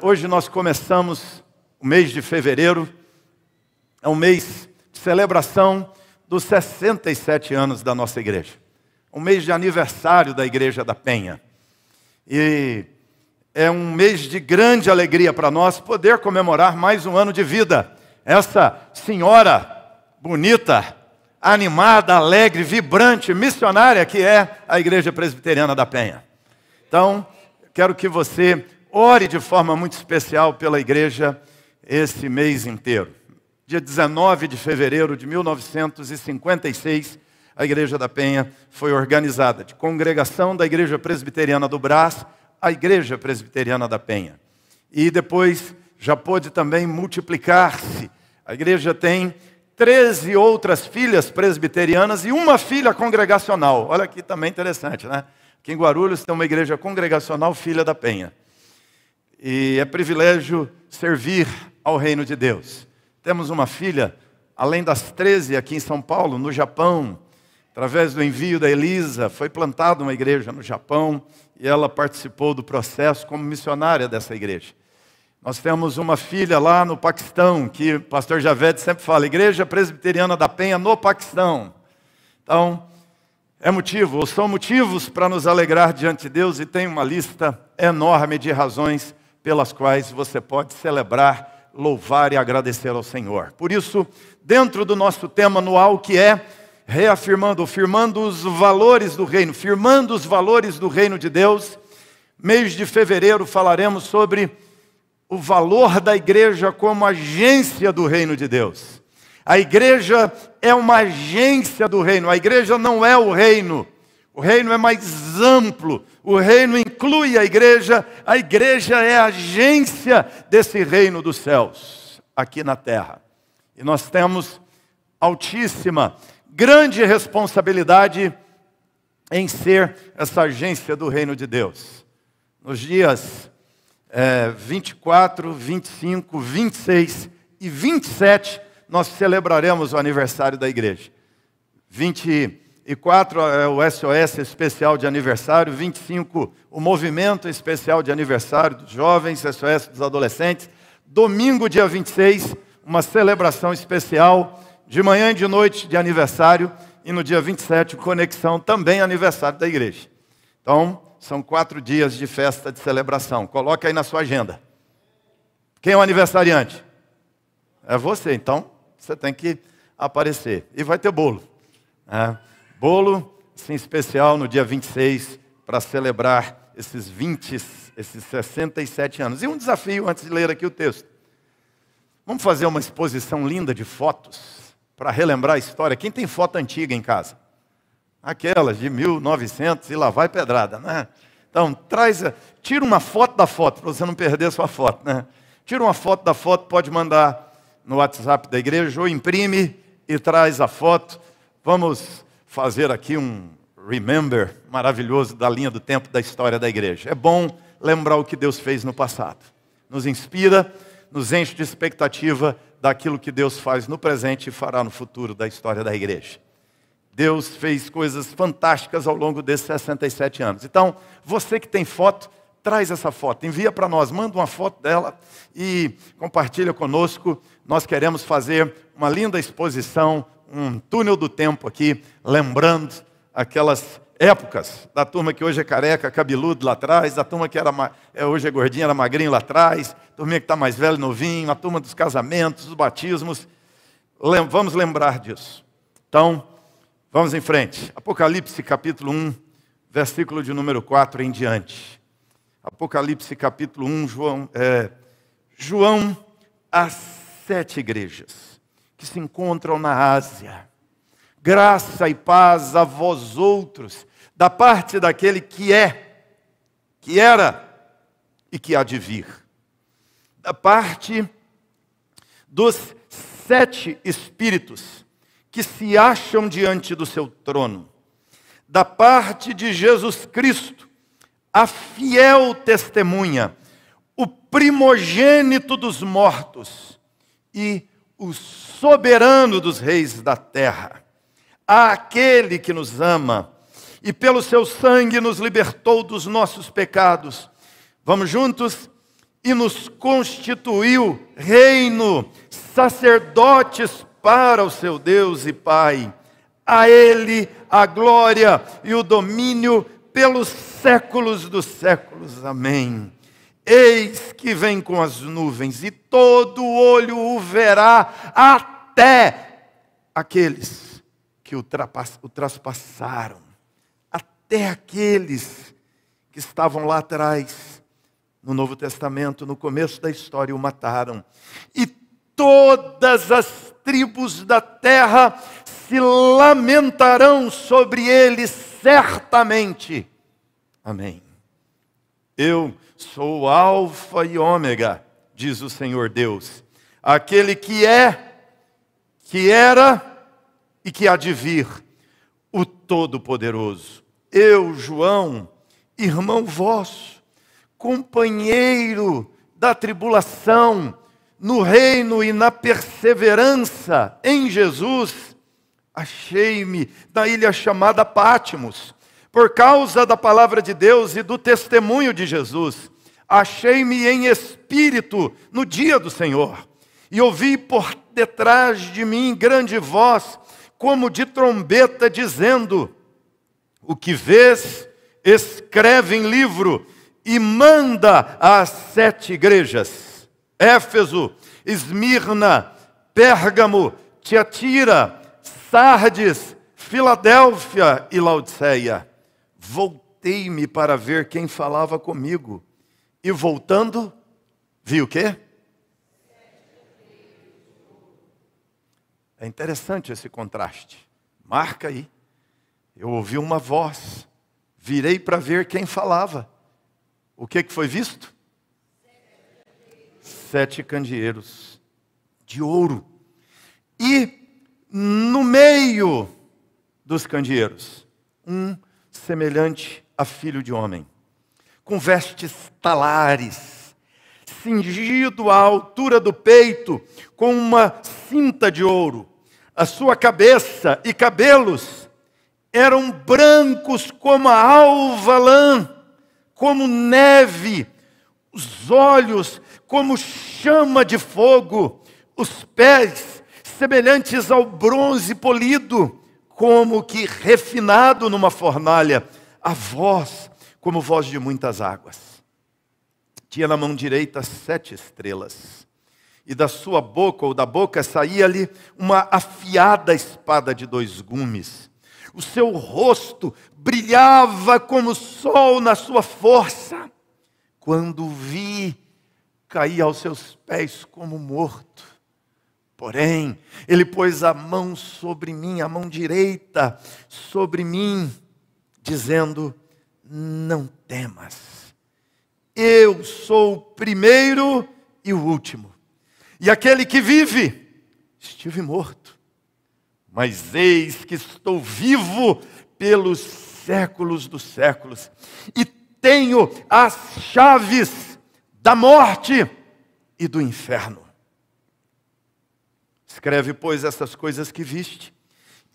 Hoje nós começamos o mês de fevereiro, é um mês de celebração dos 67 anos da nossa igreja. Um mês de aniversário da Igreja da Penha. E é um mês de grande alegria para nós poder comemorar mais um ano de vida. Essa senhora bonita, animada, alegre, vibrante, missionária que é a Igreja Presbiteriana da Penha. Então, quero que você ore de forma muito especial pela igreja esse mês inteiro. Dia 19 de fevereiro de 1956, a Igreja da Penha foi organizada de congregação da Igreja Presbiteriana do Brás, a Igreja Presbiteriana da Penha. E depois já pôde também multiplicar-se. A igreja tem 13 outras filhas presbiterianas e uma filha congregacional. Olha aqui também interessante, né? Aqui em Guarulhos tem uma igreja congregacional, Filha da Penha. E é privilégio servir ao reino de Deus. Temos uma filha, além das 13 aqui em São Paulo, no Japão. Através do envio da Elisa, foi plantada uma igreja no Japão e ela participou do processo como missionária dessa igreja. Nós temos uma filha lá no Paquistão, que o pastor Javed sempre fala, Igreja Presbiteriana da Penha no Paquistão. Então, são motivos para nos alegrar diante de Deus e tem uma lista enorme de razões pelas quais você pode celebrar, louvar e agradecer ao Senhor. Por isso, dentro do nosso tema anual, que é firmando os valores do reino, firmando os valores do reino de Deus, mês de fevereiro falaremos sobre o valor da igreja como agência do reino de Deus. A igreja é uma agência do reino, a igreja não é o reino é mais amplo, o reino inclui a igreja é a agência desse reino dos céus, aqui na terra. E nós temos altíssima, grande responsabilidade em ser essa agência do reino de Deus. Nos dias 24, 25, 26 e 27, nós celebraremos o aniversário da igreja. 24 é o SOS especial de aniversário, 25 o movimento especial de aniversário dos jovens, SOS dos adolescentes. Domingo, dia 26, uma celebração especial de manhã e de noite de aniversário. E no dia 27, conexão também aniversário da igreja. Então, são 4 dias de festa de celebração. Coloque aí na sua agenda. Quem é o aniversariante? É você, então você tem que aparecer. E vai ter bolo. Bolo, sim, especial no dia 26, para celebrar esses 67 anos. E um desafio, antes de ler aqui o texto. Vamos fazer uma exposição linda de fotos, para relembrar a história. Quem tem foto antiga em casa? Aquelas de 1900 e lá vai pedrada, né? Então, tira uma foto da foto, para você não perder a sua foto, né? Tira uma foto da foto, pode mandar no WhatsApp da igreja, ou imprime e traz a foto. Vamos fazer aqui um remember maravilhoso da linha do tempo da história da igreja. É bom lembrar o que Deus fez no passado. Nos inspira, nos enche de expectativa daquilo que Deus faz no presente e fará no futuro da história da igreja. Deus fez coisas fantásticas ao longo desses 67 anos. Então, você que tem foto, traz essa foto, envia para nós, manda uma foto dela e compartilha conosco. Nós queremos fazer uma linda exposição, um túnel do tempo aqui, lembrando aquelas épocas da turma que hoje é careca, cabeludo lá atrás, da turma que hoje é gordinha, era magrinho lá atrás, a turma que está mais velho, novinho, a turma dos casamentos, dos batismos. Vamos lembrar disso. Então, vamos em frente. Apocalipse capítulo 1, versículo de número 4 em diante. Apocalipse capítulo 1, João às 7 igrejas que se encontram na Ásia. Graça e paz a vós outros, da parte daquele que era e que há de vir. Da parte dos 7 espíritos que se acham diante do seu trono. Da parte de Jesus Cristo, a fiel testemunha, o primogênito dos mortos e o soberano dos reis da terra. Àquele que nos ama e pelo seu sangue nos libertou dos nossos pecados. Vamos juntos? e nos constituiu reino, sacerdotes para o seu Deus e Pai. A Ele a glória e o domínio pelos séculos dos séculos. Amém. Eis que vem com as nuvens, e todo olho o verá, até aqueles que o traspassaram, até aqueles que estavam lá atrás, no Novo Testamento, no começo da história, o mataram. E todas as tribos da terra se lamentarão sobre ele certamente. Amém. Eu sou o Alfa e Ômega, diz o Senhor Deus, aquele que é, que era e que há de vir, o Todo-Poderoso. Eu, João, irmão vosso, companheiro da tribulação, no reino e na perseverança em Jesus, achei-me na ilha chamada Pátimos, por causa da palavra de Deus e do testemunho de Jesus. Achei-me em espírito no dia do Senhor, e ouvi por detrás de mim grande voz, como de trombeta, dizendo: o que vês, escreve em livro e manda às 7 igrejas: Éfeso, Esmirna, Pérgamo, Tiatira, Sardes, Filadélfia e Laodiceia. Voltei-me para ver quem falava comigo, e voltando, vi o quê? É interessante esse contraste. Marca aí. Eu ouvi uma voz, virei para ver quem falava. O que foi visto? 7 candeeiros de ouro. E no meio dos candeeiros, um semelhante a filho de homem, com vestes talares, cingido à altura do peito, com uma cinta de ouro. A sua cabeça e cabelos eram brancos como a alva lã, como neve, os olhos como chama de fogo, os pés semelhantes ao bronze polido, como que refinado numa fornalha, a voz como voz de muitas águas. Tinha na mão direita 7 estrelas, e da sua boca, ou da boca, saía-lhe uma afiada espada de 2 gumes. O seu rosto brilhava como o sol na sua força. Quando o vi, caí aos seus pés como morto. Porém, ele pôs a mão sobre mim, a mão direita sobre mim, dizendo: não temas, eu sou o primeiro e o último, e aquele que vive. Estive morto, mas eis que estou vivo pelos séculos dos séculos, e tenho as chaves da morte e do inferno. Escreve, pois, essas coisas que viste,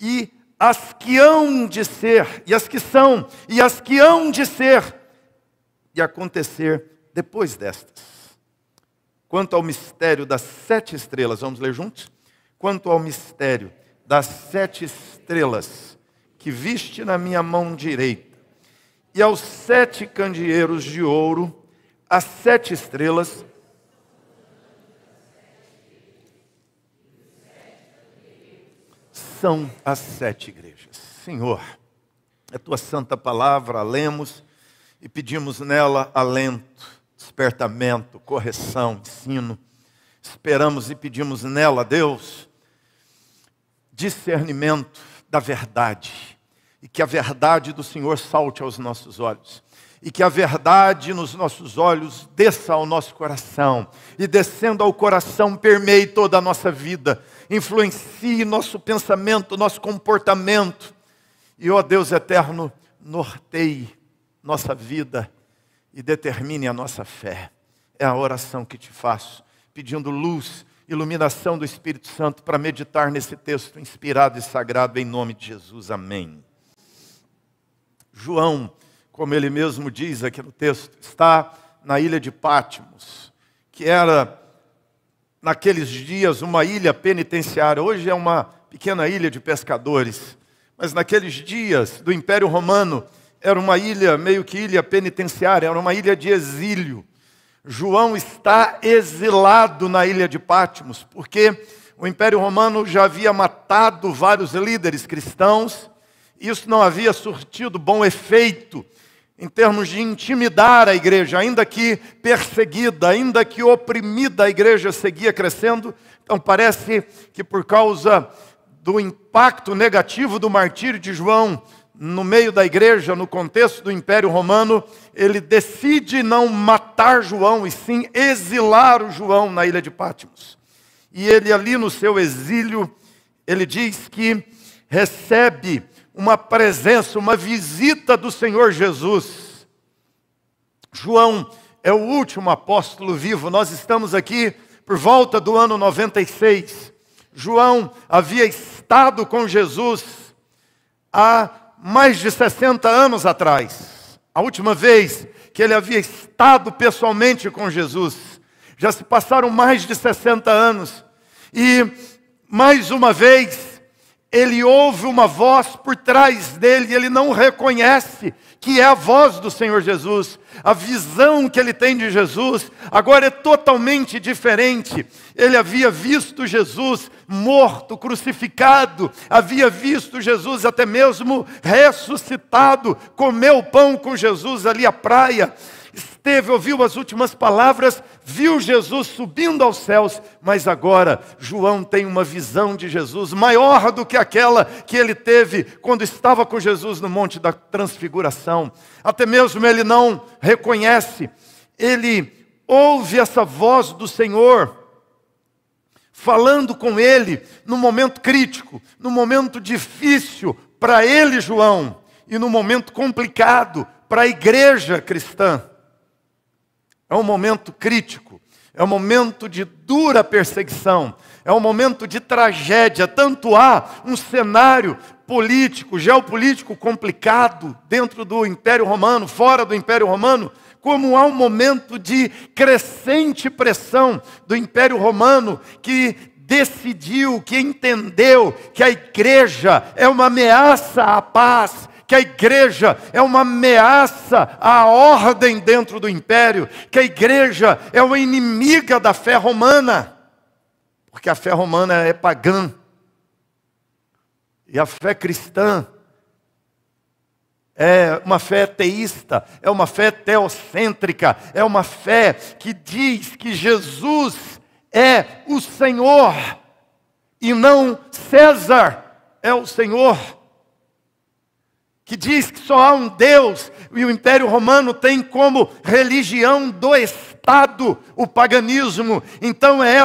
e as que hão de ser, e as que são, e as que hão de ser, e acontecer depois destas. Quanto ao mistério das 7 estrelas, vamos ler juntos? Quanto ao mistério das 7 estrelas que viste na minha mão direita, e aos 7 candeeiros de ouro, as 7 estrelas são as 7 igrejas. Senhor, a tua santa palavra, a lemos e pedimos nela alento, despertamento, correção, ensino. Esperamos e pedimos nela, Deus, discernimento da verdade, e que a verdade do Senhor salte aos nossos olhos, e que a verdade nos nossos olhos desça ao nosso coração, e descendo ao coração permeie toda a nossa vida, influencie nosso pensamento, nosso comportamento, e ó Deus eterno, norteie nossa vida e determine a nossa fé. É a oração que te faço, pedindo luz, iluminação do Espírito Santo para meditar nesse texto inspirado e sagrado em nome de Jesus. Amém. João, como ele mesmo diz aqui no texto, está na ilha de Pátimos, que era, naqueles dias, uma ilha penitenciária. Hoje é uma pequena ilha de pescadores. Mas naqueles dias do Império Romano, era uma ilha, meio que ilha penitenciária, era uma ilha de exílio. João está exilado na ilha de Patmos, porque o Império Romano já havia matado vários líderes cristãos, e isso não havia surtido bom efeito em termos de intimidar a igreja, ainda que perseguida, ainda que oprimida, a igreja seguia crescendo. Então parece que por causa do impacto negativo do martírio de João no meio da igreja, no contexto do Império Romano, ele decide não matar João, e sim exilar o João na ilha de Patmos. E ele ali no seu exílio, ele diz que recebe uma presença, uma visita do Senhor Jesus. João é o último apóstolo vivo. Nós estamos aqui por volta do ano 96. João havia estado com Jesus há mais de 60 anos atrás. A última vez que ele havia estado pessoalmente com Jesus. Já se passaram mais de 60 anos. E, mais uma vez, ele ouve uma voz por trás dele, e ele não reconhece que é a voz do Senhor Jesus. A visão que ele tem de Jesus agora é totalmente diferente. Ele havia visto Jesus morto, crucificado, havia visto Jesus até mesmo ressuscitado, comeu pão com Jesus ali à praia, esteve, ouviu as últimas palavras, viu Jesus subindo aos céus, mas agora João tem uma visão de Jesus maior do que aquela que ele teve quando estava com Jesus no Monte da Transfiguração. Até mesmo ele não reconhece, ele ouve essa voz do Senhor falando com ele no momento crítico, no momento difícil para ele, João, e no momento complicado para a igreja cristã. É um momento crítico, é um momento de dura perseguição, é um momento de tragédia. Tanto há um cenário político, geopolítico complicado dentro do Império Romano, fora do Império Romano, como há um momento de crescente pressão do Império Romano que decidiu, que entendeu que a igreja é uma ameaça à paz, que a igreja é uma ameaça à ordem dentro do império, que a igreja é uma inimiga da fé romana, porque a fé romana é pagã, e a fé cristã é uma fé teísta, é uma fé teocêntrica, é uma fé que diz que Jesus é o Senhor, e não César é o Senhor, que diz que só há um Deus, e o Império Romano tem como religião do Estado o paganismo. Então é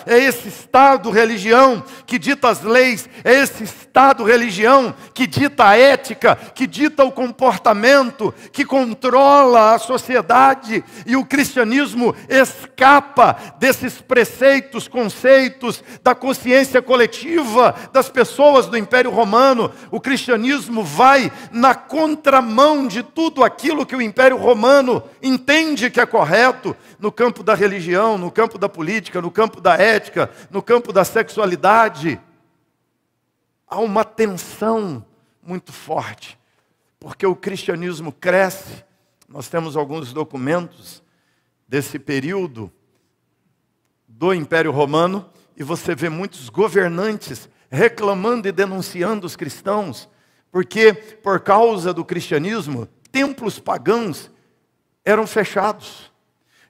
esse Estado, religião, que dita as leis, é esse Estado, religião, que dita a ética, que dita o comportamento, que controla a sociedade, e o cristianismo escapa desses preceitos, conceitos da consciência coletiva das pessoas do Império Romano. O cristianismo vai na contramão de tudo aquilo que o Império Romano entende que é correto, no campo da religião, no campo da política, no campo da ética, no campo da sexualidade. Há uma tensão muito forte, porque o cristianismo cresce. Nós temos alguns documentos desse período do Império Romano, e você vê muitos governantes reclamando e denunciando os cristãos, porque por causa do cristianismo, templos pagãos eram fechados.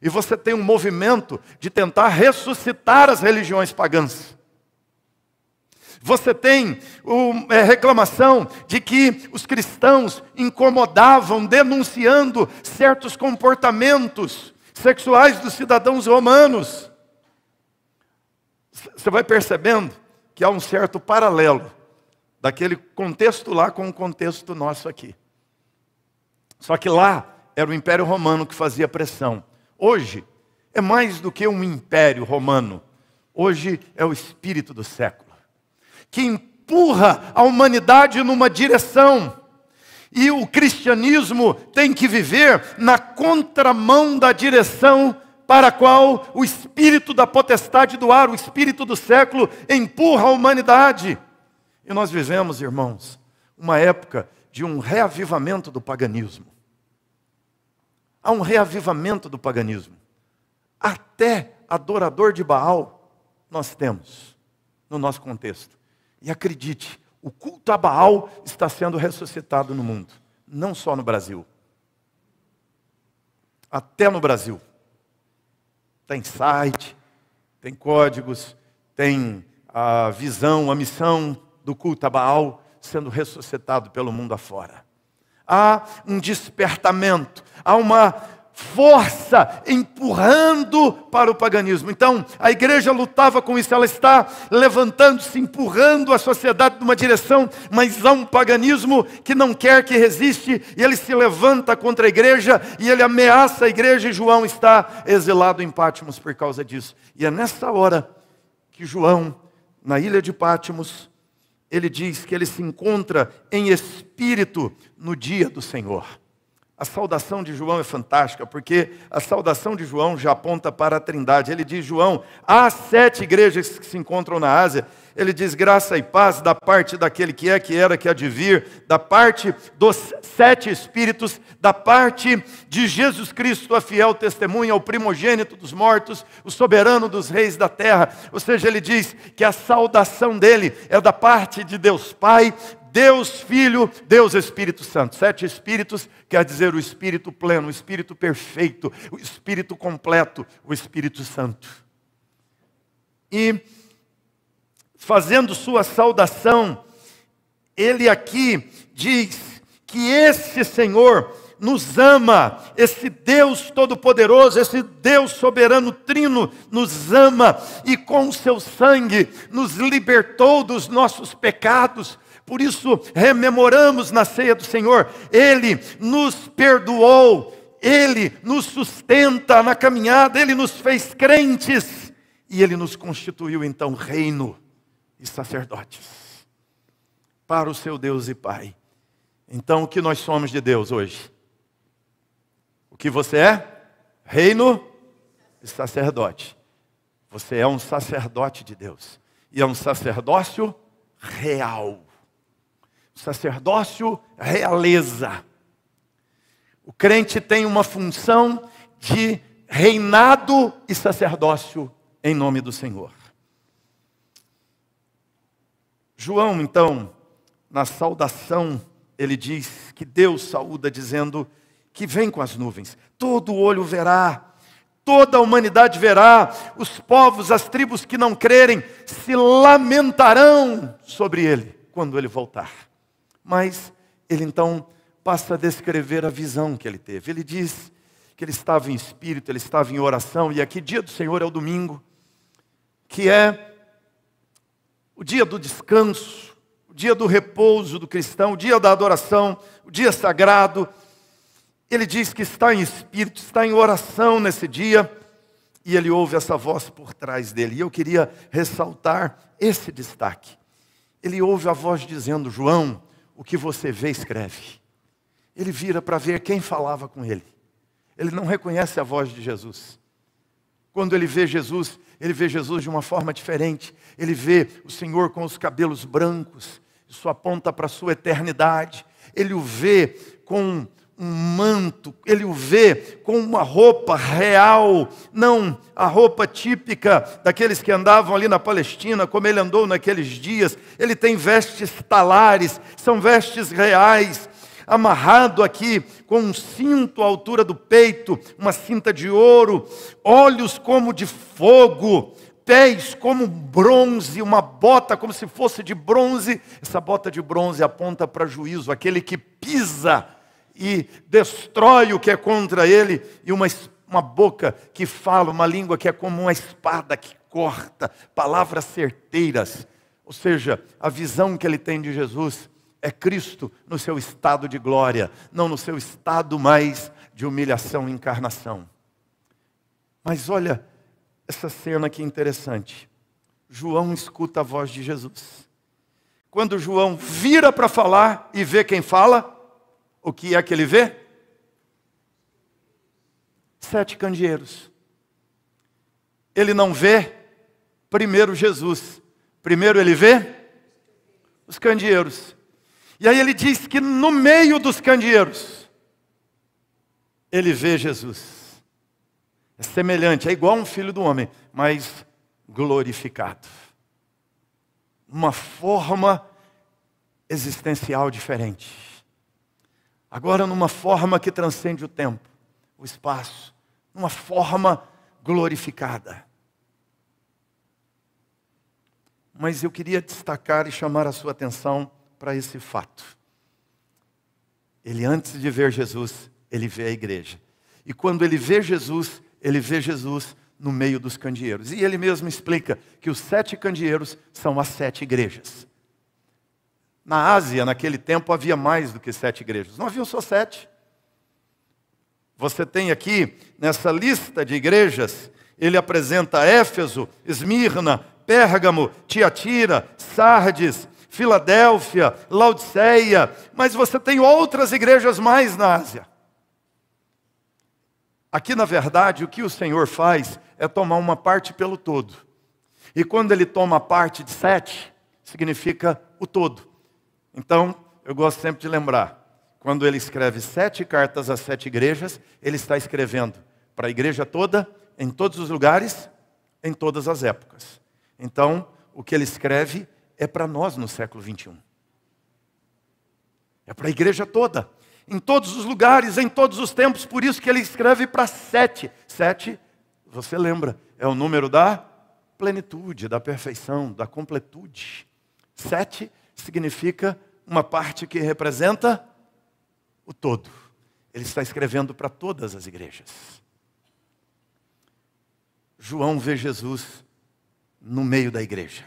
E você tem um movimento de tentar ressuscitar as religiões pagãs. Você tem reclamação de que os cristãos incomodavam, denunciando certos comportamentos sexuais dos cidadãos romanos. Você vai percebendo que há um certo paralelo daquele contexto lá com o contexto nosso aqui. Só que lá era o Império Romano que fazia pressão. Hoje é mais do que um império romano. Hoje é o espírito do século, que empurra a humanidade numa direção. E o cristianismo tem que viver na contramão da direção para a qual o espírito da potestade do ar, o espírito do século, empurra a humanidade. E nós vivemos, irmãos, uma época de um reavivamento do paganismo. Há um reavivamento do paganismo. Até adorador de Baal nós temos no nosso contexto. E acredite, o culto a Baal está sendo ressuscitado no mundo. Não só no Brasil. Até no Brasil. Tem site, tem códigos, tem a visão, a missão do culto a Baal sendo ressuscitado pelo mundo afora. Há um despertamento, há uma força empurrando para o paganismo. Então, a igreja lutava com isso, ela está levantando-se, empurrando a sociedade numa direção, mas há um paganismo que não quer que resiste, e ele se levanta contra a igreja, e ele ameaça a igreja, e João está exilado em Pátimos por causa disso. E é nessa hora que João, na ilha de Pátimos, ele diz que ele se encontra em espírito no dia do Senhor. A saudação de João é fantástica, porque a saudação de João já aponta para a Trindade. Ele diz, João, há 7 igrejas que se encontram na Ásia. Ele diz, graça e paz da parte daquele que é, que era, que há de vir, da parte dos 7 Espíritos, da parte de Jesus Cristo, a fiel testemunha, o primogênito dos mortos, o soberano dos reis da terra. Ou seja, ele diz que a saudação dele é da parte de Deus Pai, Deus Filho, Deus Espírito Santo. 7 Espíritos quer dizer o Espírito pleno, o Espírito perfeito, o Espírito completo, o Espírito Santo. E fazendo sua saudação, ele aqui diz que esse Senhor nos ama, esse Deus Todo-Poderoso, esse Deus Soberano Trino nos ama e com o seu sangue nos libertou dos nossos pecados. Por isso, rememoramos na ceia do Senhor, Ele nos perdoou, Ele nos sustenta na caminhada, Ele nos fez crentes, e Ele nos constituiu então reino e sacerdotes, para o seu Deus e Pai. Então, o que nós somos de Deus hoje? O que você é? Reino e sacerdote. Você é um sacerdote de Deus, e é um sacerdócio real. Sacerdócio, realeza. O crente tem uma função de reinado e sacerdócio em nome do Senhor. João, então, na saudação, ele diz que Deus saúda dizendo que vem com as nuvens. Todo olho verá, toda a humanidade verá, os povos, as tribos que não crerem, se lamentarão sobre ele quando ele voltar. Mas ele então passa a descrever a visão que ele teve. Ele diz que ele estava em espírito, ele estava em oração, e aqui dia do Senhor é o domingo, que é o dia do descanso, o dia do repouso do cristão, o dia da adoração, o dia sagrado. Ele diz que está em espírito, está em oração nesse dia, e ele ouve essa voz por trás dele. E eu queria ressaltar esse destaque. Ele ouve a voz dizendo, João, o que você vê, escreve. Ele vira para ver quem falava com ele. Ele não reconhece a voz de Jesus. Quando ele vê Jesus de uma forma diferente. Ele vê o Senhor com os cabelos brancos. Isso aponta para a sua eternidade. Ele o vê com um manto, ele o vê com uma roupa real, não a roupa típica daqueles que andavam ali na Palestina, como ele andou naqueles dias. Ele tem vestes talares, são vestes reais, amarrado aqui com um cinto à altura do peito, uma cinta de ouro, olhos como de fogo, pés como bronze, uma bota como se fosse de bronze. Essa bota de bronze aponta para juízo, aquele que pisa e destrói o que é contra ele, e uma boca que fala, uma língua que é como uma espada que corta, palavras certeiras. Ou seja, a visão que ele tem de Jesus é Cristo no seu estado de glória, não no seu estado mais de humilhação e encarnação. Mas olha essa cena que interessante. João escuta a voz de Jesus. Quando João vira para falar e vê quem fala, o que é que ele vê? 7 candeeiros. ele não vê primeiro Jesus. Primeiro ele vê os candeeiros. E aí ele diz que no meio dos candeeiros, ele vê Jesus. É semelhante, é igual a um filho do homem, mas glorificado. Uma forma existencial diferente. Agora numa forma que transcende o tempo, o espaço, numa forma glorificada. Mas eu queria destacar e chamar a sua atenção para esse fato. Ele, antes de ver Jesus, ele vê a igreja. E quando ele vê Jesus no meio dos candeeiros. E ele mesmo explica que os 7 candeeiros são as 7 igrejas. Na Ásia, naquele tempo, havia mais do que 7 igrejas. Não havia só 7. Você tem aqui, nessa lista de igrejas, ele apresenta Éfeso, Esmirna, Pérgamo, Tiatira, Sardes, Filadélfia, Laodiceia. Mas você tem outras igrejas mais na Ásia. Aqui, na verdade, o que o Senhor faz é tomar uma parte pelo todo. E quando ele toma a parte de 7, significa o todo. Então, eu gosto sempre de lembrar, quando ele escreve 7 cartas às 7 igrejas, ele está escrevendo para a igreja toda, em todos os lugares, em todas as épocas. Então, o que ele escreve é para nós no século 21. É para a igreja toda, em todos os lugares, em todos os tempos, por isso que ele escreve para 7. 7, você lembra, é o número da plenitude, da perfeição, da completude. 7 significa uma parte que representa o todo. Ele está escrevendo para todas as igrejas. João vê Jesus no meio da igreja.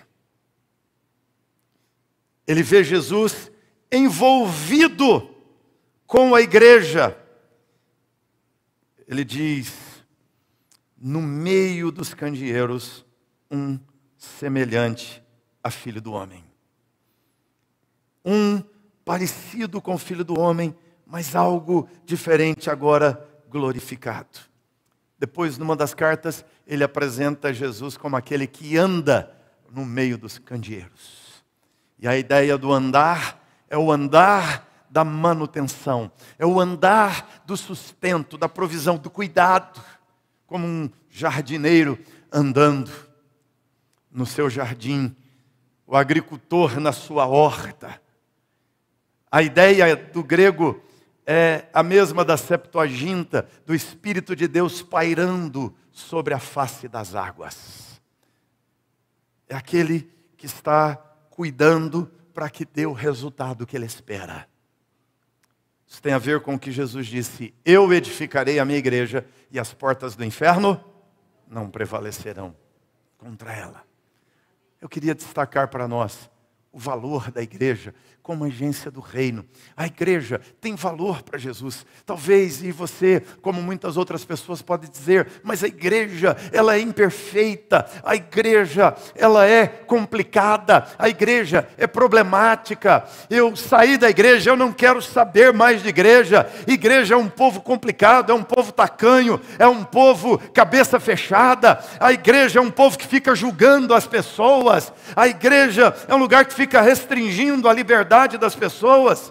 Ele vê Jesus envolvido com a igreja. Ele diz, no meio dos candeeiros, um semelhante a filho do homem. Um parecido com o filho do homem, mas algo diferente agora glorificado. Depois, numa das cartas, ele apresenta Jesus como aquele que anda no meio dos candeeiros. E a ideia do andar é o andar da manutenção, é o andar do sustento, da provisão, do cuidado, como um jardineiro andando no seu jardim, o agricultor na sua horta. A ideia do grego é a mesma da Septuaginta, do Espírito de Deus pairando sobre a face das águas. É aquele que está cuidando para que dê o resultado que ele espera. Isso tem a ver com o que Jesus disse, eu edificarei a minha igreja e as portas do inferno não prevalecerão contra ela. Eu queria destacar para nós o valor da igreja como agência do reino. A igreja tem valor para Jesus. Talvez, e você, como muitas outras pessoas, pode dizer, mas a igreja, ela é imperfeita, a igreja, ela é complicada, a igreja é problemática. Eu saí da igreja, eu não quero saber mais de igreja. Igreja é um povo complicado, é um povo tacanho, é um povo cabeça fechada. A igreja é um povo que fica julgando as pessoas. A igreja é um lugar que fica restringindo a liberdade das pessoas.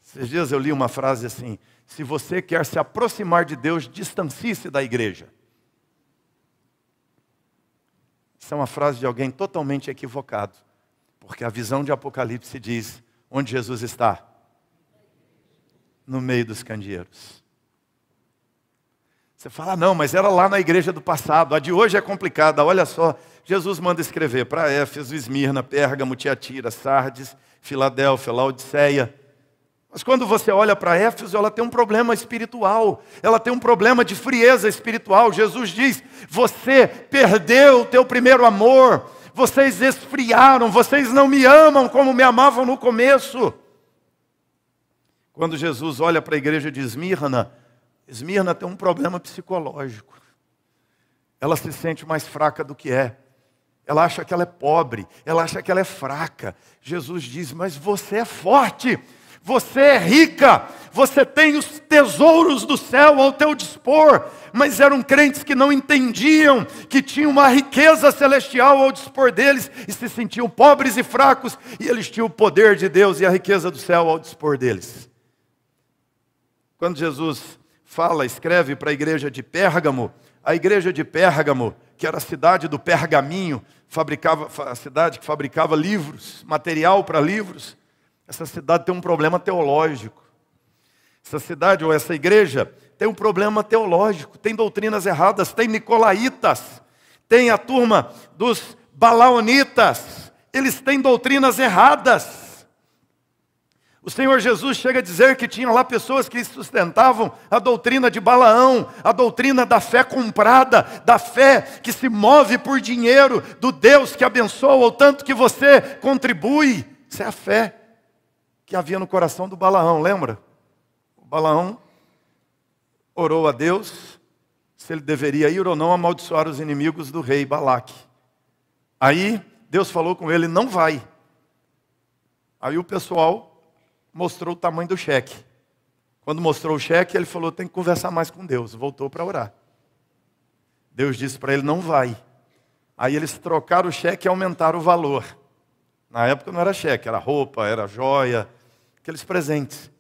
Esses dias eu li uma frase assim, se você quer se aproximar de Deus, distancie-se da igreja. Isso é uma frase de alguém totalmente equivocado, porque a visão de Apocalipse diz, onde Jesus está? No meio dos candeeiros. Você fala, não, mas era lá na igreja do passado, a de hoje é complicada, olha só. Jesus manda escrever para Éfeso, Esmirna, Pérgamo, Tiatira, Sardes, Filadélfia, Laodiceia. Mas quando você olha para Éfeso, ela tem um problema espiritual, ela tem um problema de frieza espiritual. Jesus diz, você perdeu o teu primeiro amor, vocês esfriaram, vocês não me amam como me amavam no começo. Quando Jesus olha para a igreja de Esmirna, Esmirna tem um problema psicológico. Ela se sente mais fraca do que é. Ela acha que ela é pobre, ela acha que ela é fraca. Jesus diz, mas você é forte, Você é rica, você tem os tesouros do céu ao teu dispor. Mas eram crentes que não entendiam que tinham uma riqueza celestial ao dispor deles e se sentiam pobres e fracos, e eles tinham o poder de Deus e a riqueza do céu ao dispor deles. Quando Jesus escreve para a igreja de Pérgamo, a igreja de Pérgamo, que era a cidade do pergaminho, a cidade que fabricava livros, material para livros, essa cidade tem um problema teológico. Essa cidade ou essa igreja tem um problema teológico, tem doutrinas erradas, tem nicolaítas, tem a turma dos balaonitas, eles têm doutrinas erradas. O Senhor Jesus chega a dizer que tinha lá pessoas que sustentavam a doutrina de Balaão, a doutrina da fé comprada, da fé que se move por dinheiro, do Deus que abençoa o tanto que você contribui. Isso é a fé que havia no coração do Balaão, lembra? O Balaão orou a Deus se ele deveria ir ou não amaldiçoar os inimigos do rei Balaque. Aí Deus falou com ele, não vai. Aí o pessoal mostrou o tamanho do cheque. Quando mostrou o cheque, ele falou, tem que conversar mais com Deus. Voltou para orar. Deus disse para ele, não vai. Aí eles trocaram o cheque e aumentaram o valor. Na época não era cheque, era roupa, era joia, aqueles presentes.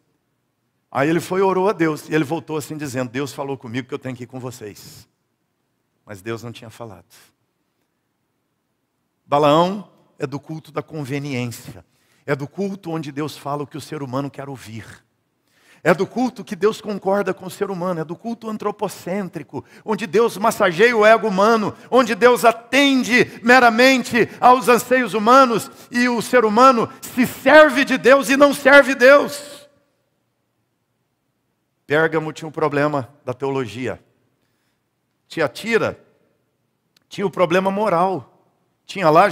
Aí ele foi e orou a Deus. E ele voltou assim dizendo, Deus falou comigo que eu tenho que ir com vocês. Mas Deus não tinha falado. Balaão é do culto da conveniência. É do culto onde Deus fala o que o ser humano quer ouvir. É do culto que Deus concorda com o ser humano. É do culto antropocêntrico, onde Deus massageia o ego humano, onde Deus atende meramente aos anseios humanos e o ser humano se serve de Deus e não serve Deus. Pérgamo tinha um problema da teologia. Tiatira tinha um problema moral. Tinha lá,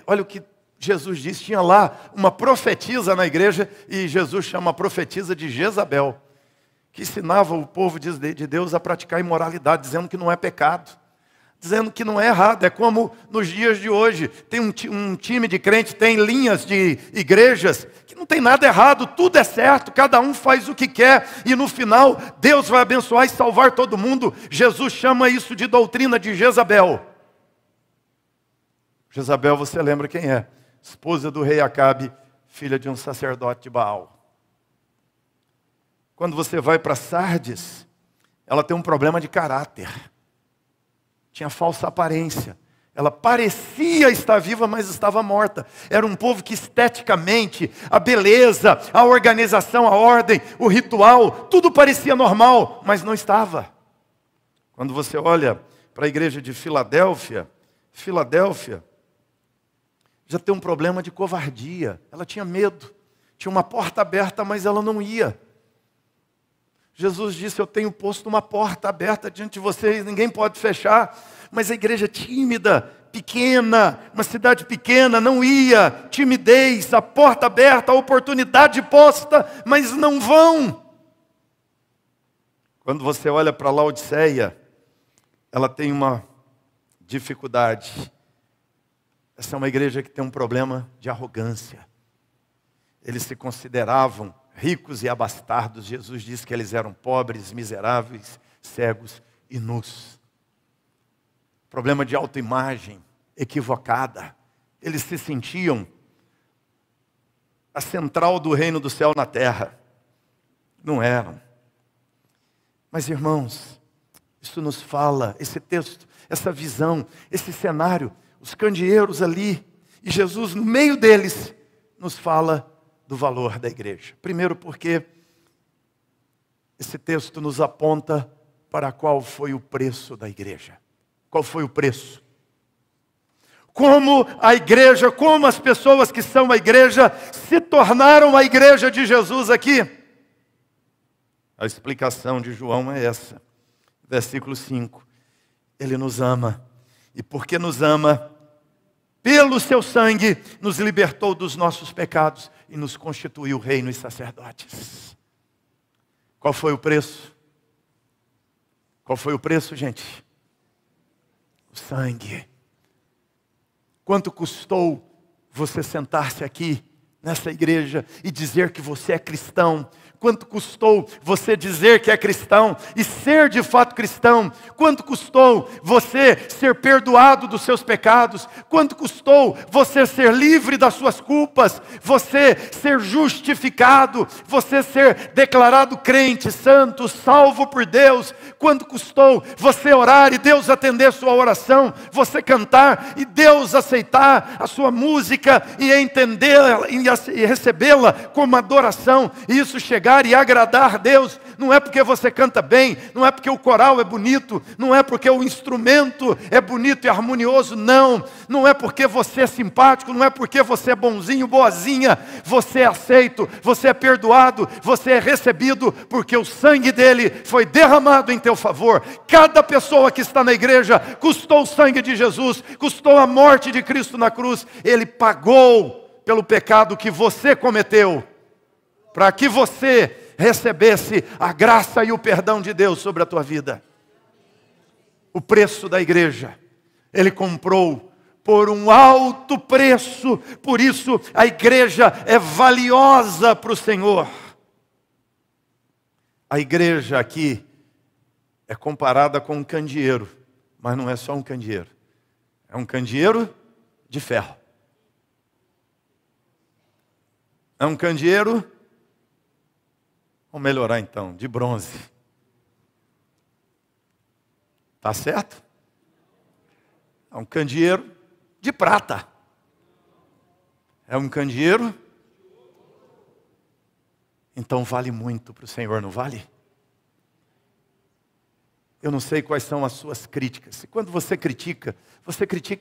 olha o que Jesus disse, tinha lá uma profetisa na igreja, e Jesus chama a profetisa de Jezabel, que ensinava o povo de Deus a praticar imoralidade, dizendo que não é pecado, dizendo que não é errado. É como nos dias de hoje, tem um time de crentes, tem linhas de igrejas, que não tem nada errado, tudo é certo, cada um faz o que quer, e no final, Deus vai abençoar e salvar todo mundo. Jesus chama isso de doutrina de Jezabel. Jezabel, você lembra quem é? Esposa do rei Acabe, filha de um sacerdote de Baal. Quando você vai para Sardes, ela tem um problema de caráter. Tinha falsa aparência. Ela parecia estar viva, mas estava morta. Era um povo que esteticamente, a beleza, a organização, a ordem, o ritual, tudo parecia normal, mas não estava. Quando você olha para a igreja de Filadélfia, já tem um problema de covardia. Ela tinha medo. Tinha uma porta aberta, mas ela não ia. Jesus disse, eu tenho posto uma porta aberta diante de vocês, ninguém pode fechar. Mas a igreja tímida, pequena, uma cidade pequena, não ia. Timidez, a porta aberta, a oportunidade posta, mas não vão. Quando você olha para Laodiceia, ela tem uma dificuldade. Essa é uma igreja que tem um problema de arrogância. Eles se consideravam ricos e abastardos. Jesus disse que eles eram pobres, miseráveis, cegos e nus. Problema de autoimagem equivocada. Eles se sentiam a central do reino do céu na terra. Não eram. Mas, irmãos, isso nos fala, esse texto, essa visão, esse cenário, os candeeiros ali, e Jesus no meio deles, nos fala do valor da igreja. Primeiro porque esse texto nos aponta para qual foi o preço da igreja. Qual foi o preço? Como a igreja, como as pessoas que são a igreja, se tornaram a igreja de Jesus aqui? A explicação de João é essa. Versículo 5. Ele nos ama. E porque nos ama, pelo seu sangue, nos libertou dos nossos pecados e nos constituiu reino e sacerdotes. Qual foi o preço? Qual foi o preço, gente? O sangue. Quanto custou você sentar-se aqui nessa igreja e dizer que você é cristão? Quanto custou você dizer que é cristão e ser de fato cristão? Quanto custou você ser perdoado dos seus pecados? Quanto custou você ser livre das suas culpas? Você ser justificado? Você ser declarado crente, santo, salvo por Deus? Quanto custou você orar e Deus atender sua oração? Você cantar e Deus aceitar a sua música e entendê-la e recebê-la como adoração? E isso chegar e agradar a Deus, não é porque você canta bem, não é porque o coral é bonito, não é porque o instrumento é bonito e harmonioso, não é porque você é simpático, não é porque você é bonzinho, boazinha, você é aceito, você é perdoado, você é recebido, porque o sangue dele foi derramado em teu favor. Cada pessoa que está na igreja custou o sangue de Jesus, custou a morte de Cristo na cruz, ele pagou pelo pecado que você cometeu, para que você recebesse a graça e o perdão de Deus sobre a tua vida. O preço da igreja, ele comprou por um alto preço, por isso a igreja é valiosa para o Senhor. A igreja aqui é comparada com um candeeiro, mas não é só um candeeiro, é um candeeiro de ferro. É um candeeiro, vamos melhorar então, de bronze. Tá certo? É um candeeiro de prata. É um candeeiro. Então vale muito para o Senhor, não vale? Eu não sei quais são as suas críticas. E quando você critica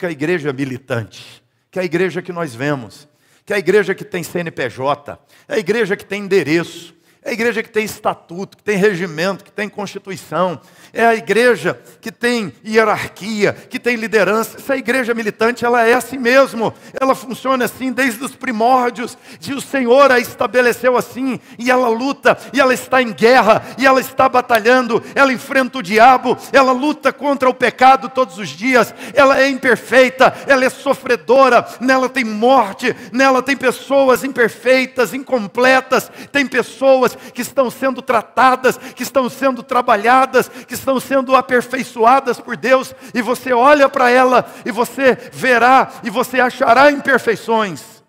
a igreja militante, que é a igreja que nós vemos, que é a igreja que tem CNPJ, é a igreja que tem endereço, é a igreja que tem estatuto, que tem regimento, que tem constituição. É a igreja que tem hierarquia, que tem liderança. Essa igreja militante, ela é assim mesmo. Ela funciona assim desde os primórdios. E o Senhor a estabeleceu assim. E ela luta, e ela está em guerra, e ela está batalhando. Ela enfrenta o diabo, ela luta contra o pecado todos os dias. Ela é imperfeita, ela é sofredora. Nela tem morte, nela tem pessoas imperfeitas, incompletas. Tem pessoas que estão sendo tratadas, que estão sendo trabalhadas, que estão sendo aperfeiçoadas por Deus, e você olha para ela, e você verá, e você achará imperfeições.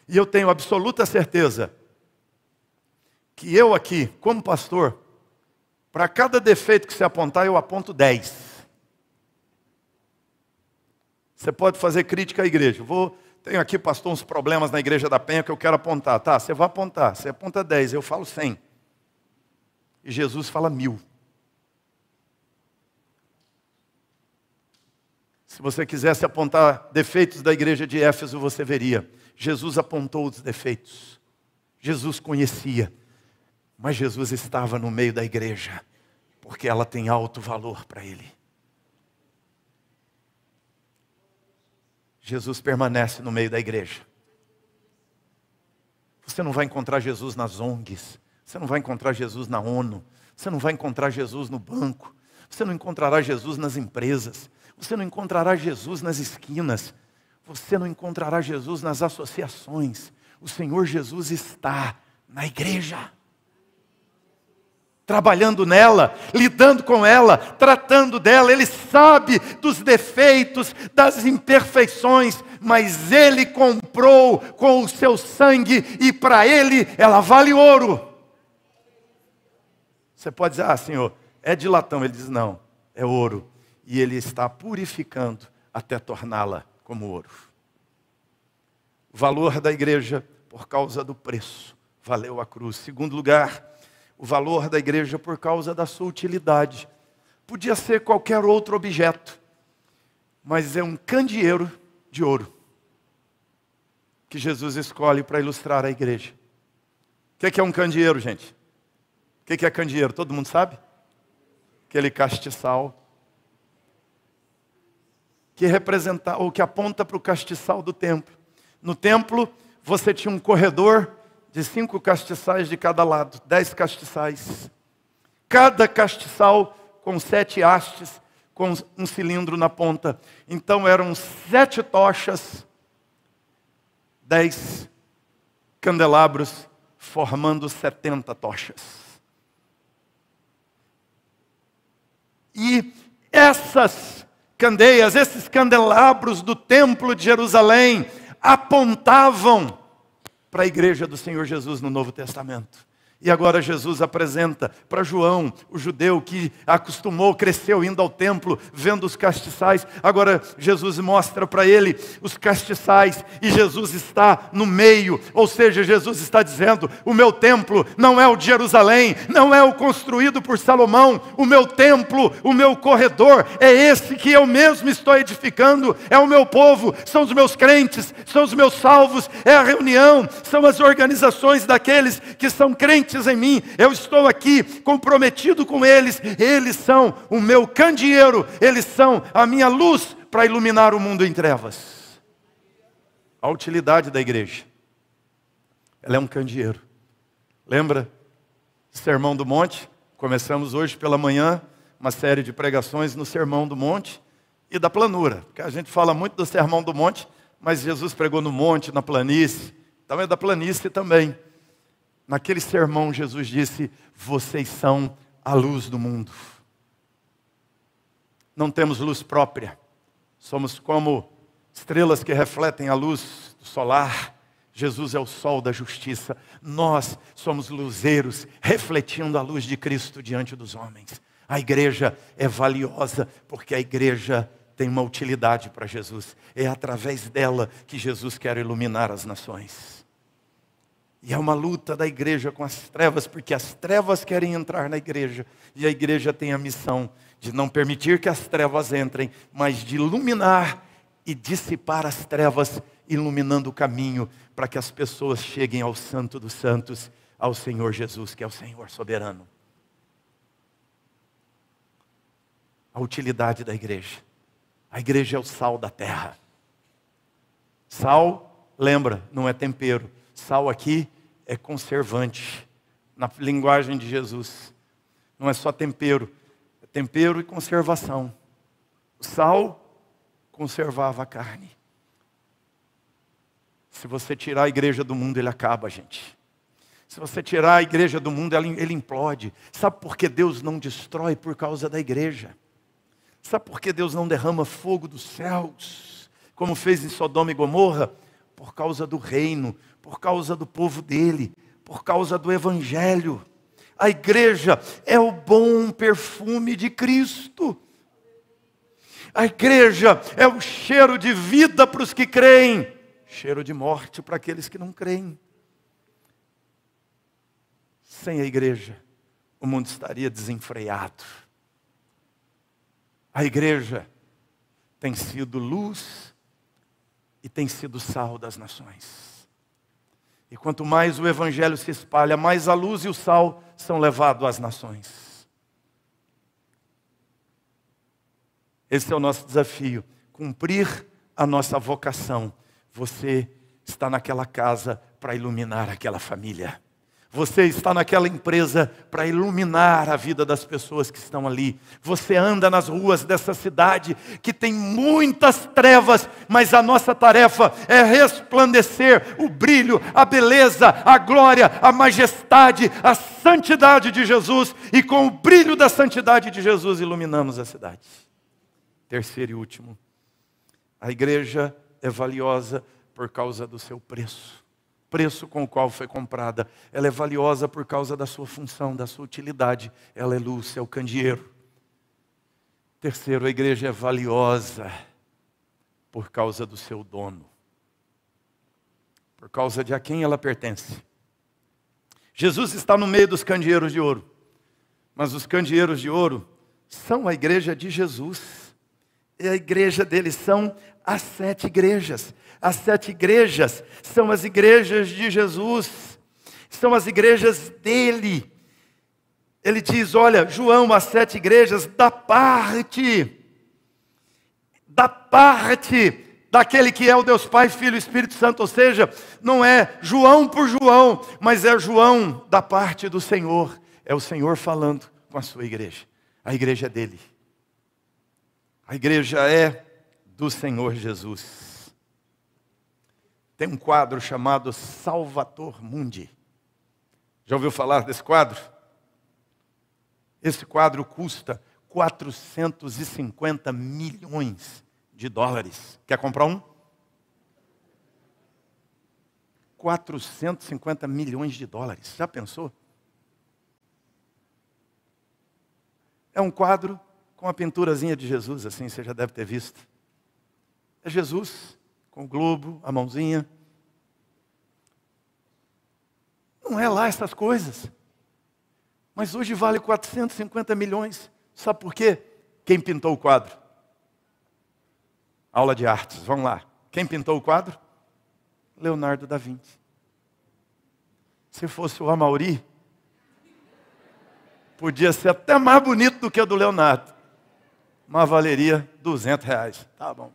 E eu tenho absoluta certeza, que eu aqui, como pastor, para cada defeito que você apontar, eu aponto 10. Você pode fazer crítica à igreja. Tenho aqui, pastor, uns problemas na igreja da Penha que eu quero apontar. Tá, você vai apontar. Você aponta 10, eu falo 100. E Jesus fala 1000. Se você quisesse apontar defeitos da igreja de Éfeso, você veria. Jesus apontou os defeitos. Jesus conhecia. Mas Jesus estava no meio da igreja, porque ela tem alto valor para ele. Jesus permanece no meio da igreja. Você não vai encontrar Jesus nas ONGs. Você não vai encontrar Jesus na ONU. Você não vai encontrar Jesus no banco. Você não encontrará Jesus nas empresas. Você não encontrará Jesus nas esquinas. Você não encontrará Jesus nas associações. O Senhor Jesus está na igreja. Trabalhando nela, lidando com ela, tratando dela. Ele sabe dos defeitos, das imperfeições, mas Ele comprou com o seu sangue e para Ele ela vale ouro. Você pode dizer, Senhor, é de latão. Ele diz, não, é ouro. E Ele está purificando até torná-la como ouro. O valor da igreja por causa do preço, valeu a cruz. Segundo lugar, o valor da igreja por causa da sua utilidade. Podia ser qualquer outro objeto, mas é um candeeiro de ouro que Jesus escolhe para ilustrar a igreja. O que é um candeeiro, gente? O que é candeeiro? Todo mundo sabe? Aquele castiçal que representa, ou que aponta para o castiçal do templo. No templo, você tinha um corredor de 5 castiçais de cada lado, 10 castiçais. Cada castiçal com 7 hastes, com um cilindro na ponta. Então eram 7 tochas 10 candelabros formando 70 tochas. E essas candeias, esses candelabros do templo de Jerusalém, apontavam para a igreja do Senhor Jesus no Novo Testamento. E agora Jesus apresenta para João, o judeu que acostumou, cresceu indo ao templo, vendo os castiçais. Agora Jesus mostra para ele os castiçais e Jesus está no meio. Ou seja, Jesus está dizendo, o meu templo não é o de Jerusalém, não é o construído por Salomão. O meu templo, o meu corredor é esse que eu mesmo estou edificando. É o meu povo, são os meus crentes, são os meus salvos, é a reunião, são as organizações daqueles que são crentes em mim. Eu estou aqui comprometido com eles. Eles são o meu candeeiro, eles são a minha luz para iluminar o mundo em trevas. A utilidade da igreja, ela é um candeeiro. Lembra? Sermão do Monte. Começamos hoje pela manhã uma série de pregações no Sermão do Monte e da planura, porque a gente fala muito do Sermão do Monte, mas Jesus pregou no monte, na planície, então é da planície também. Naquele sermão, Jesus disse, vocês são a luz do mundo. Não temos luz própria. Somos como estrelas que refletem a luz do solar. Jesus é o sol da justiça. Nós somos luzeiros, refletindo a luz de Cristo diante dos homens. A igreja é valiosa, porque a igreja tem uma utilidade para Jesus. É através dela que Jesus quer iluminar as nações. E é uma luta da igreja com as trevas, porque as trevas querem entrar na igreja. E a igreja tem a missão de não permitir que as trevas entrem, mas de iluminar e dissipar as trevas, iluminando o caminho para que as pessoas cheguem ao Santo dos Santos, ao Senhor Jesus, que é o Senhor soberano. A utilidade da igreja. A igreja é o sal da terra. Sal, lembra, não é tempero. Sal aqui é conservante, na linguagem de Jesus. Não é só tempero, é tempero e conservação. O sal conservava a carne. Se você tirar a igreja do mundo, ele acaba, gente. Se você tirar a igreja do mundo, ele implode. Sabe por que Deus não destrói? Por causa da igreja. Sabe por que Deus não derrama fogo dos céus, como fez em Sodoma e Gomorra? Por causa do reino, por causa do povo dele, por causa do evangelho. A igreja é o bom perfume de Cristo. A igreja é o cheiro de vida para os que creem, cheiro de morte para aqueles que não creem. Sem a igreja, o mundo estaria desenfreado. A igreja tem sido luz e tem sido sal das nações. E quanto mais o evangelho se espalha, mais a luz e o sal são levados às nações. Esse é o nosso desafio, cumprir a nossa vocação. Você está naquela casa para iluminar aquela família. Você está naquela empresa para iluminar a vida das pessoas que estão ali. Você anda nas ruas dessa cidade que tem muitas trevas, mas a nossa tarefa é resplandecer o brilho, a beleza, a glória, a majestade, a santidade de Jesus. E com o brilho da santidade de Jesus iluminamos a cidade. Terceiro e último, a igreja é valiosa por causa do seu preço. Preço com o qual foi comprada. Ela é valiosa por causa da sua função, da sua utilidade. Ela é luz, é o candeeiro. Terceiro, a igreja é valiosa por causa do seu dono. Por causa de a quem ela pertence. Jesus está no meio dos candeeiros de ouro. Mas os candeeiros de ouro são a igreja de Jesus. E a igreja deles são as 7 igrejas. As 7 igrejas são as igrejas de Jesus. São as igrejas dele. Ele diz, olha, João, as 7 igrejas, da parte daquele que é o Deus Pai, Filho e Espírito Santo. Ou seja, não é João por João, mas é João da parte do Senhor. É o Senhor falando com a sua igreja. A igreja é dele. A igreja é do Senhor Jesus. tem um quadro chamado Salvator Mundi. Já ouviu falar desse quadro? Esse quadro custa 450 milhões de dólares. Quer comprar um? 450 milhões de dólares. Já pensou? É um quadro com uma pinturazinha de Jesus, assim, você já deve ter visto. É Jesus, com o globo, a mãozinha. Não é lá essas coisas. Mas hoje vale 450 milhões. Sabe por quê? Quem pintou o quadro? Aula de artes, vamos lá. Quem pintou o quadro? Leonardo da Vinci. Se fosse o Amaury, podia ser até mais bonito do que o do Leonardo. Mas valeria R$200. Tá bom.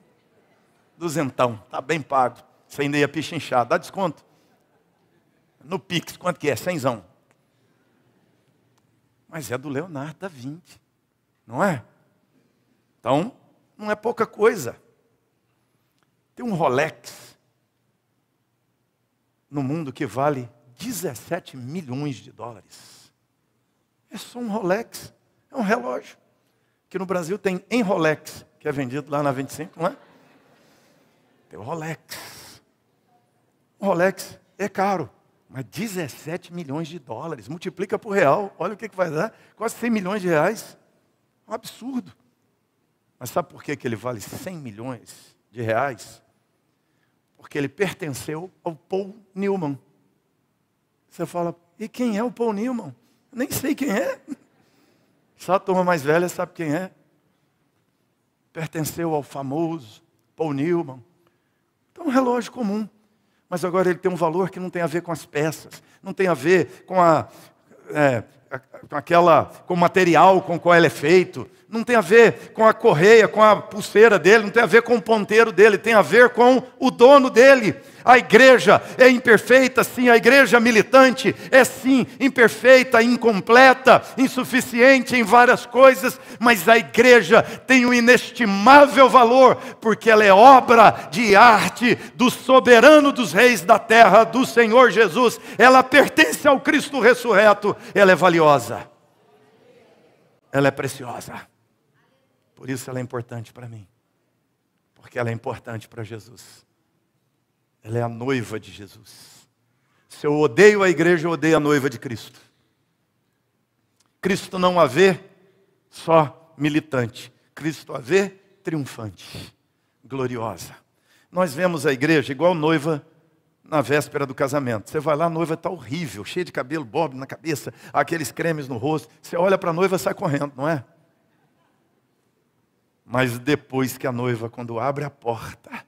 Duzentão, tá bem pago. Você ainda ia pichinchar, dá desconto. No Pix, quanto que é? 100zão. Mas é do Leonardo da Vinci, não é? Então, não é pouca coisa. Tem um Rolex no mundo que vale 17 milhões de dólares. É só um Rolex, é um relógio. Que no Brasil tem em Rolex, que é vendido lá na 25, não é? Tem o Rolex. O Rolex é caro, mas 17 milhões de dólares. Multiplica por real, olha o que vai dar. Quase 100 milhões de reais. Um absurdo. Mas sabe por que ele vale 100 milhões de reais? Porque ele pertenceu ao Paul Newman. Você fala, e quem é o Paul Newman? Eu nem sei quem é. Só a turma mais velha sabe quem é. Pertenceu ao famoso Paul Newman. Então, um relógio comum. Mas agora ele tem um valor que não tem a ver com as peças. Não tem a ver com com o material com o qual ele é feito. Não tem a ver com a correia, com a pulseira dele. Não tem a ver com o ponteiro dele. Tem a ver com o dono dele. A igreja é imperfeita, sim. A igreja militante é, sim, imperfeita, incompleta, insuficiente em várias coisas. Mas a igreja tem um inestimável valor, porque ela é obra de arte do soberano dos reis da terra, do Senhor Jesus. Ela pertence ao Cristo ressurreto. Ela é valiosa. Ela é preciosa. Por isso ela é importante para mim. Porque ela é importante para Jesus. Ela é a noiva de Jesus. Se eu odeio a igreja, eu odeio a noiva de Cristo. Cristo não a vê só militante. Cristo a vê triunfante, gloriosa. Nós vemos a igreja igual noiva na véspera do casamento. Você vai lá, a noiva está horrível, cheia de cabelo, bob na cabeça, aqueles cremes no rosto. Você olha para a noiva e sai correndo, não é? Mas depois que a noiva, quando abre a porta,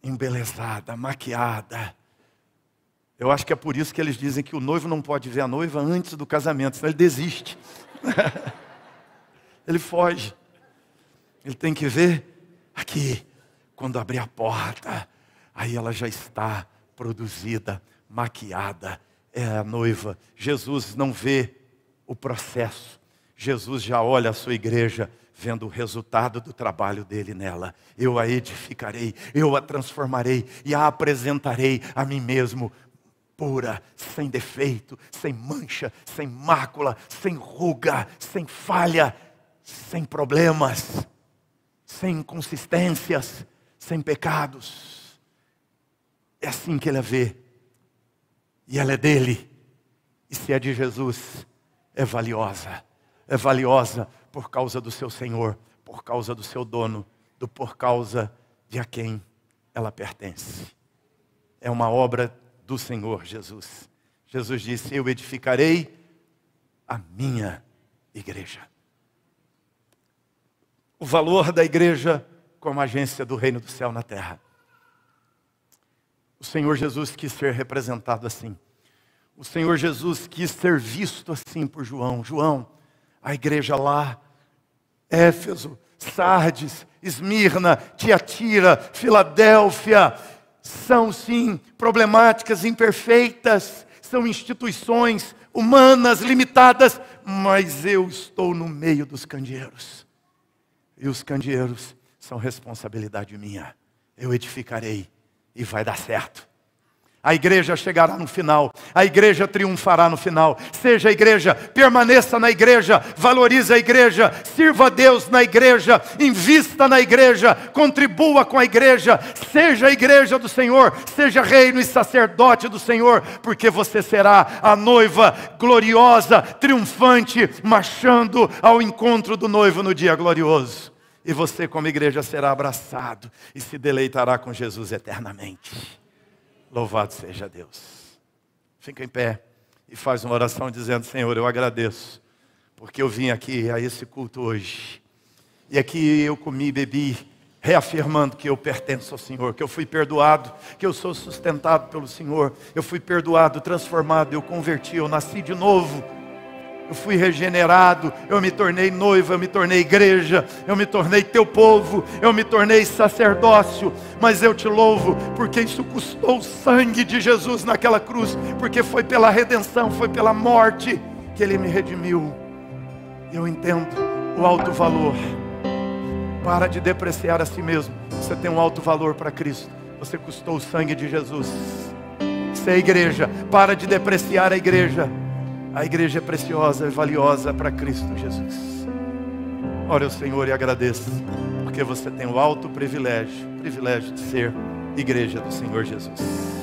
embelezada, maquiada. Eu acho que é por isso que eles dizem que o noivo não pode ver a noiva antes do casamento, senão ele desiste. Ele foge. Ele tem que ver aqui, quando abrir a porta, aí ela já está produzida, maquiada, é a noiva. Jesus não vê o processo. Jesus já olha a sua igreja, vendo o resultado do trabalho dele nela. Eu a edificarei, eu a transformarei e a apresentarei a mim mesmo pura, sem defeito, sem mancha, sem mácula, sem ruga, sem falha, sem problemas, sem inconsistências, sem pecados. É assim que ele a vê. E ela é dele. E se é de Jesus, é valiosa. É valiosa por causa do seu Senhor, por causa do seu dono, por causa de a quem ela pertence. É uma obra do Senhor Jesus. Jesus disse, eu edificarei a minha igreja. O valor da igreja como agência do reino do céu na terra. O Senhor Jesus quis ser representado assim. O Senhor Jesus quis ser visto assim por João. João, a igreja lá, Éfeso, Sardes, Esmirna, Tiatira, Filadélfia, são sim problemáticas, imperfeitas, são instituições humanas, limitadas, mas eu estou no meio dos candeeiros. E os candeeiros são responsabilidade minha. Eu edificarei e vai dar certo. A igreja chegará no final, a igreja triunfará no final. Seja a igreja, permaneça na igreja, valorize a igreja, sirva a Deus na igreja, invista na igreja, contribua com a igreja, seja a igreja do Senhor, seja reino e sacerdote do Senhor, porque você será a noiva gloriosa, triunfante, marchando ao encontro do noivo no dia glorioso. E você como igreja será abraçado e se deleitará com Jesus eternamente. Louvado seja Deus. Fica em pé e faz uma oração dizendo: Senhor, eu agradeço, porque eu vim aqui a esse culto hoje. E aqui eu comi e bebi, reafirmando que eu pertenço ao Senhor, que eu fui perdoado, que eu sou sustentado pelo Senhor. Eu fui perdoado, transformado, eu converti, eu nasci de novo. Eu fui regenerado, eu me tornei noiva, eu me tornei igreja, eu me tornei teu povo, eu me tornei sacerdócio. Mas eu te louvo, porque isso custou o sangue de Jesus naquela cruz, porque foi pela redenção, foi pela morte que Ele me redimiu. Eu entendo o alto valor. Para de depreciar a si mesmo. Você tem um alto valor para Cristo. Você custou o sangue de Jesus. Você é a igreja, para de depreciar a igreja. A igreja é preciosa e valiosa para Cristo Jesus. Ore ao Senhor e agradeça, porque você tem o alto privilégio de ser igreja do Senhor Jesus.